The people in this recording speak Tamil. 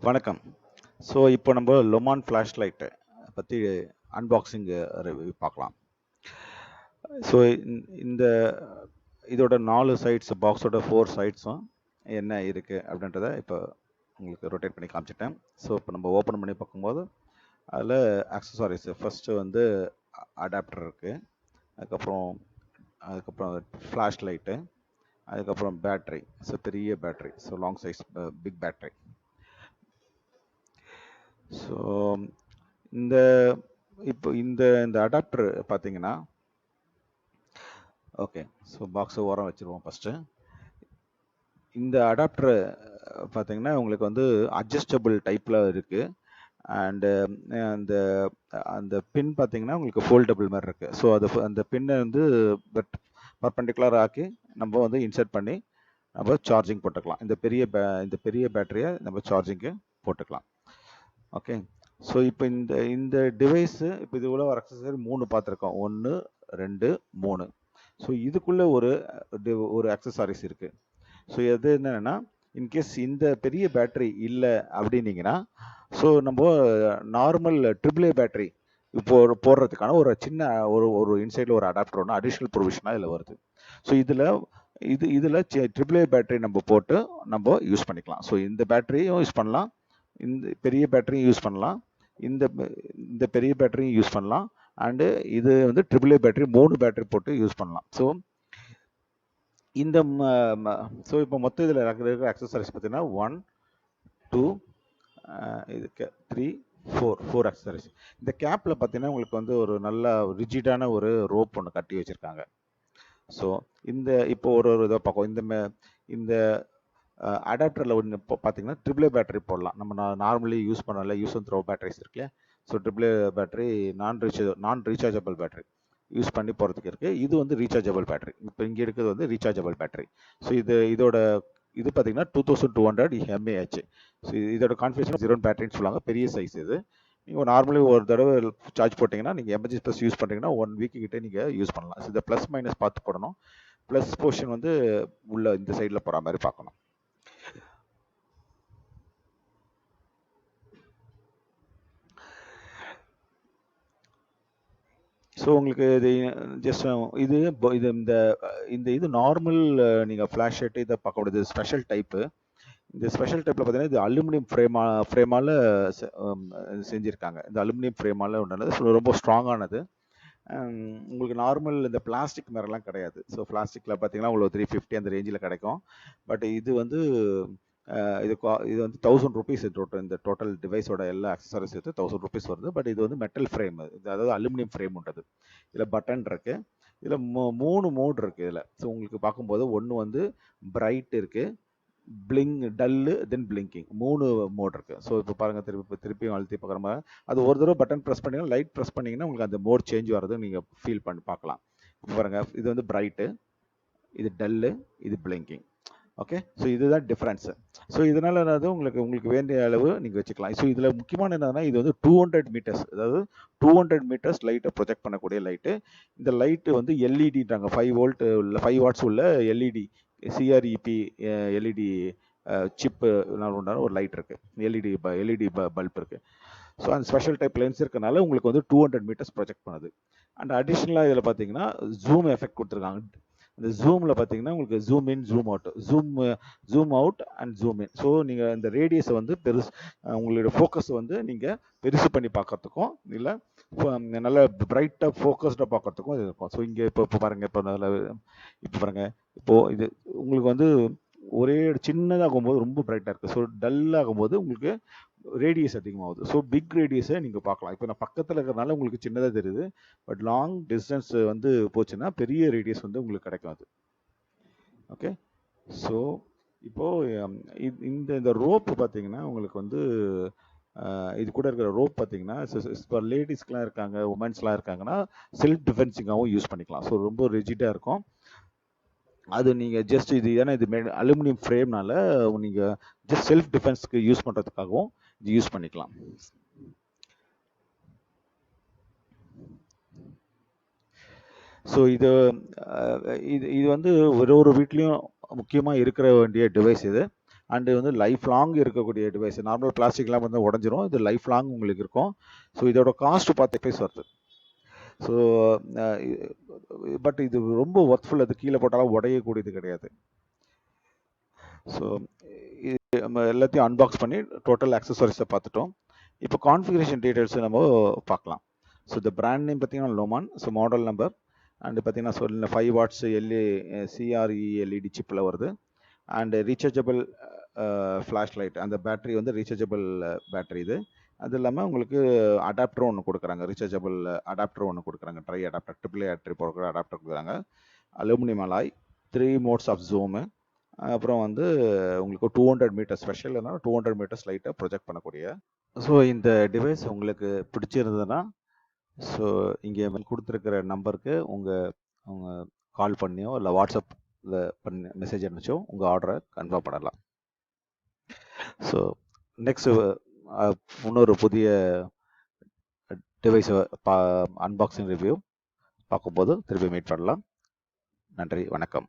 வணக்கம். ஸோ இப்போ நம்ம லொமான் ஃப்ளாஷ் லைட்டை பற்றி அன்பாக்சிங் ரிவ்யூ பார்க்கலாம். ஸோ இந்த இதோட 4 சைட்ஸ் பாக்ஸோட 4 சைட்ஸும் என்ன இருக்குது அப்படின்றத இப்போ உங்களுக்கு ரொட்டேட் பண்ணி காமிச்சிட்டேன். ஸோ இப்போ நம்ம ஓப்பன் பண்ணி பார்க்கும்போது அதில் ஆக்சஸாரிஸ் ஃபஸ்ட்டு வந்து அடாப்டர் இருக்குது, அதுக்கப்புறம் ஃப்ளாஷ் லைட்டு, அதுக்கப்புறம் பேட்ரி. ஸோ பெரிய battery, so long size big battery. So இந்த இப்போ இந்த அடாப்டர் பார்த்தீங்கன்னா, ஓகே, ஸோ பாக்ஸை ஓரம் வச்சுருவோம் ஃபஸ்ட்டு. இந்த அடாப்டர் பார்த்தீங்கன்னா உங்களுக்கு வந்து அட்ஜஸ்டபிள் டைப்பில் இருக்குது. அண்டு அந்த அந்த பின் பார்த்தீங்கன்னா உங்களுக்கு ஃபோல்டபிள் மாதிரி இருக்குது. ஸோ அந்த பின்னை வந்து பர்பெண்டிகுலர் ஆக்கி நம்ம வந்து இன்சர்ட் பண்ணி நம்ம சார்ஜிங் போட்டுக்கலாம். இந்த பெரிய பேட்டரியை நம்ம சார்ஜிங்கு போட்டுக்கலாம். ஓகே, ஸோ இப்போ இந்த டிவைஸு இப்போ இது உள்ள ஒரு அக்சஸரி 3 பார்த்துருக்கோம். 1 2 3. ஸோ இதுக்குள்ளே ஒரு அக்சஸாரிஸ் இருக்குது. ஸோ எது என்னென்னா, இன்கேஸ் இந்த பெரிய பேட்டரி இல்லை அப்படின்னீங்கன்னா, ஸோ நம்ம நார்மல் ட்ரிபிள் ஏ பேட்டரி இப்போ போடுறதுக்கான ஒரு சின்ன ஒரு இன்சைடில் ஒரு அடாப்டர் ஒன்று அடிஷ்னல் ப்ரொவிஷனாக இதில் வருது. ஸோ இதில் ட்ரிபிள் ஏ பேட்டரி நம்ம போட்டு நம்ம யூஸ் பண்ணிக்கலாம். ஸோ இந்த பேட்டரியும் யூஸ் பண்ணலாம், இந்த பெரிய பேட்டரியும் யூஸ் பண்ணலாம், இந்த பெரிய பேட்டரியும் யூஸ் பண்ணலாம், அண்டு இது வந்து ட்ரிபிள் ஏ பேட்டரி 3 பேட்டரி போட்டு யூஸ் பண்ணலாம். ஸோ இந்த ஸோ இப்போ மொத்தம் இதில் இருக்கிற அக்சஸரிஸ் பார்த்தீங்கன்னா 1 2 இதுக்கு 3 4 அக்சஸரிஸ். இந்த கேப்பில் பார்த்தீங்கன்னா உங்களுக்கு வந்து ஒரு நல்ல ரிஜிடான ஒரு ரோப் ஒன்று கட்டி வச்சுருக்காங்க. ஸோ இப்போ ஒரு இதை பார்க்கும். இந்த அடாப்டரில் ஒன்று இப்போ பார்த்தீங்கன்னா ட்ரிபிள் ஏ பேட்டரி போடலாம். நம்ம நார்மலி யூஸ் பண்ணல யூஸ் அண்ட் த்ரோ பேட்டரிஸ் இருக்குல்லையா. ஸோ ட்ரிபிள் ஏ பேட்டரி நான் ரீசார்ஜபிள் பேட்டரி யூஸ் பண்ணி போகிறதுக்கு இருக்குது. இது வந்து ரீசார்ஜபிள் பேட்டரி. இப்போ இங்கே இருக்கிறது வந்து ரீசார்ஜபிள் பேட்டரி. ஸோ இதோட இது பார்த்தீங்கன்னா 2200 mAh. ஸோ இதோட கான்ஃபிகரேஷன் 0 பேட்டரின்னு சொல்லுவாங்க. பெரிய சைஸ் இது. நீங்கள் நார்மலி ஒரு தடவை சார்ஜ் போட்டிங்கன்னா, நீங்கள் எமர்ஜென்சி ப்ளஸ் யூஸ் பண்ணுறீங்கன்னா 1 வீக்கு கிட்டே நீங்கள் யூஸ் பண்ணலாம். ஸோ இதை ப்ளஸ் மைனஸ் பார்த்து போடணும். ப்ளஸ் போர்ஷன் வந்து உள்ள இந்த சைடில் போகிற மாதிரி பார்க்கணும். ஸோ உங்களுக்கு இது ஜஸ்ட் இது நார்மல் நீங்கள் ஃப்ளாஷ் லைட் இதை பார்க்கக்கூடாது. Special type. இந்த ஸ்பெஷல் டைப்பில் பார்த்தீங்கன்னா இது அலுமினியம் ஃப்ரேமால் செஞ்சுருக்காங்க. இந்த அலுமினியம் ஃப்ரேமால் ஒன்றானது ரொம்ப ஸ்ட்ராங்கானது. உங்களுக்கு நார்மல் இந்த பிளாஸ்டிக் மாதிரிலாம் கிடையாது. ஸோ பிளாஸ்டிக்கில் பார்த்தீங்கன்னா உங்களுக்கு 350 அந்த ரேஞ்சில் கிடைக்கும். பட் இது வந்து இது வந்து 1000 ருபீஸ். இந்த டோட்டல் டிவைஸோட எல்லா அக்சசரிஸ் சேர்த்து 1000 ருபீஸ் வருது. பட் இது வந்து மெட்டல் ஃப்ரேம், அதாவது அலுமினியம் ஃப்ரேம் உண்டது. இதில் பட்டன் இருக்குது. இதில் 3 மோட் இருக்குது இதில். ஸோ உங்களுக்கு பார்க்கும்போது ஒன்று வந்து பிரைட் இருக்குது, டல்லு, தென் பிளிங்கிங், 3 மோட் இருக்குது. ஸோ இப்போ பாருங்கள், திருப்பியும் அழுத்தி பார்க்குற மாதிரி அது ஒரு தடவை பட்டன் ப்ரெஸ் பண்ணிங்கன்னா, லைட் ப்ரெஸ் பண்ணிங்கன்னா உங்களுக்கு அந்த மோட் சேஞ்ச் வர்றது நீங்கள் ஃபீல் பண்ணி பார்க்கலாம். இப்போ பாருங்கள், இது வந்து பிரைட்டு, இது டல்லு, இது பிளிங்கிங். ஓகே, ஸோ இதுதான் டிஃப்ரென்ஸு. ஸோ இதனால் என்னது, உங்களுக்கு வேண்டிய அளவு நீங்கள் வச்சுக்கலாம். ஸோ இதில் முக்கியமான என்னதுன்னா, இது வந்து 200 மீட்டர்ஸ், அதாவது 200 மீட்டர்ஸ் லைட்டை ப்ரொஜெக்ட் பண்ணக்கூடிய லைட்டு. இந்த லைட்டு வந்து எல்இடின்றாங்க, 5 வாட்ஸ் உள்ள எல்இடி சிஆர்இபி எல்இடி சிப்பு உண்டான ஒரு லைட் இருக்குது. எல்இடி பல்ப் இருக்குது. ஸோ அந்த ஸ்பெஷல் டைப் லென்ஸ் இருக்கனால உங்களுக்கு வந்து 200 மீட்டர்ஸ் ப்ரொஜெக்ட் பண்ணுது. அண்ட் அடிஷ்னலாக இதில் பார்த்தீங்கன்னா ஜூம் எஃபெக்ட் கொடுத்துருக்காங்க. இந்த ஜூமில் பார்த்தீங்கன்னா உங்களுக்கு zoom in, zoom out, zoom out and zoom in. So நீங்கள் இந்த ரேடியஸை வந்து உங்களோட ஃபோக்கஸ் வந்து நீங்கள் பெருசு பண்ணி பார்க்கறதுக்கும், இல்லை நல்ல பிரைட்டாக ஃபோக்கஸ்டாக பார்க்கறதுக்கும் இது இருக்கும். ஸோ இங்கே இப்போ பாருங்கள், இப்போ பாருங்கள், இப்போது இது உங்களுக்கு வந்து ஒரே சின்னதாகும்போது ரொம்ப பிரைட்டாக இருக்குது. ஸோ டல்லாகும்போது உங்களுக்கு ரேடியஸ் அதிகமாகுது. ஸோ பிக் ரேடியஸை நீங்கள் பார்க்கலாம். இப்போ நான் பக்கத்தில் இருக்கிறதுனால உங்களுக்கு சின்னதாக தெரியுது. பட் லாங் டிஸ்டன்ஸ் வந்து போச்சுன்னா பெரிய ரேடியஸ் வந்து உங்களுக்கு கிடைக்கும் அது. ஓகே, ஸோ இப்போது இந்த ரோப்பு பார்த்தீங்கன்னா உங்களுக்கு வந்து இது கூட இருக்கிற ரோப் பார்த்தீங்கன்னா, இப்போ லேடிஸ்க்கெலாம் இருக்காங்க, உமன்ஸ்லாம் இருக்காங்கன்னா செல்ஃப் டிஃபென்சிங்காகவும் யூஸ் பண்ணிக்கலாம். ஸோ ரொம்ப ரிஜிடாக இருக்கும் அது. நீங்கள் ஜஸ்ட் இது ஏன்னா இது அலுமினியம் ஃப்ரேம்னால நீங்கள் ஜஸ்ட் செல்ஃப் டிஃபென்ஸ்க்கு யூஸ் பண்ணுறதுக்காகவும் இது யூஸ் பண்ணிக்கலாம். ஸோ இது வந்து ஒரு வீட்லேயும் முக்கியமாக இருக்கிற வேண்டிய டிவைஸ் இது. அண்டு வந்து லைஃப் லாங் இருக்கக்கூடிய டிவைஸ். நார்மல் பிளாஸ்டிக்லாம் வந்து உடஞ்சிரும், இது லைஃப் லாங் உங்களுக்கு இருக்கும். ஸோ இதோட காஸ்ட் 10 பைஸ் வருது. ஸோ பட் இது ரொம்ப ஒர்த்ஃபுல், அது கீழே போட்டாலும் உடையக்கூடியது கிடையாது. ஸோ நம்ம எல்லாத்தையும் அன்பாக்ஸ் பண்ணி டோட்டல் அக்சசரிஸை பார்த்துட்டோம். இப்போ கான்ஃபிகரேஷன் டீட்டெயில்ஸ் நம்ம பார்க்கலாம். ஸோ இந்த பிராண்ட் நேம் பார்த்தீங்கன்னா லோமான். ஸோ மாடல் நம்பர் அண்டு பார்த்தீங்கன்னா சொல்ல 5 வாட்ஸ் சிஆர்இ எல்இடி சிப்பில் வருது. அண்டு ரீசார்ஜபிள் ஃப்ளாஷ் லைட், அந்த பேட்டரி வந்து ரீசார்ஜபிள் பேட்டரி இது. அது இல்லாமல் உங்களுக்கு அடாப்டரும் ஒன்று கொடுக்குறாங்க, ரீசார்ஜபிள் அடாப்டரும் ஒன்று கொடுக்குறாங்க, ட்ரை அடாப்டர், ட்ரிபிள் பேட்டரி போடுற அடாப்டர் கொடுக்குறாங்க. Aluminium alloy, 3 modes of zoom, அப்புறம் வந்து உங்களுக்கு 200 மீட்டர் ஸ்பெஷல்னா 200 மீட்டர்ஸ் லைட்டை ப்ரொஜெக்ட் பண்ணக்கூடிய. ஸோ இந்த டிவைஸ் உங்களுக்கு பிடிச்சிருந்ததுன்னா ஸோ இங்கே கொடுத்துருக்கிற நம்பருக்கு உங்கள் கால் பண்ணியோ இல்லை வாட்ஸ்அப்பில் பண்ணி மெசேஜ் அனுப்பிச்சோ உங்கள் ஆர்டரை கன்ஃபார்ம் பண்ணலாம். ஸோ நெக்ஸ்ட் இன்னொரு புதிய டிவைஸை அன்பாக்சிங் ரிவ்யூ பார்க்கும்போது திருப்பி மீட் பண்ணலாம். நன்றி, வணக்கம்.